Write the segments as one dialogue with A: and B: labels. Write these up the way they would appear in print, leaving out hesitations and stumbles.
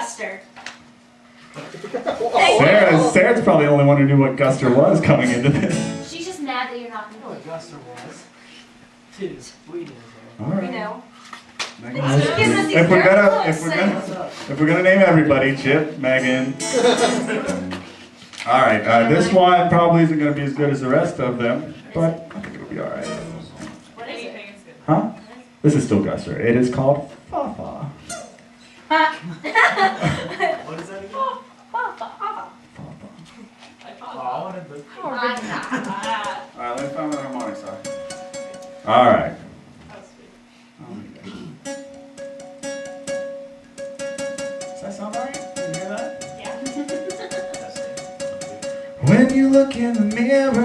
A: Guster.
B: Sarah's probably the only one who knew what Guster was coming into this.
A: She's just mad that you're not
C: I know what Guster was. Tis, we did.
B: All right.
A: You know.
B: If we're gonna name everybody, Chip, Megan. All right, this one probably isn't gonna be as good as the rest of them, but I think it'll be all right.
A: What is it?
B: Huh? This is still Guster. It is called Fa-Fa.
C: What is that again?
A: Fa-fa.
C: Oh, I wanted the...
B: All right, let me find what the harmonics are. All right. Does that sound right? Can you hear that? When you look in the mirror,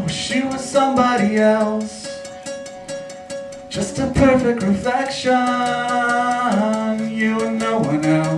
B: wish you were somebody else. Just a perfect reflection, you and no one else.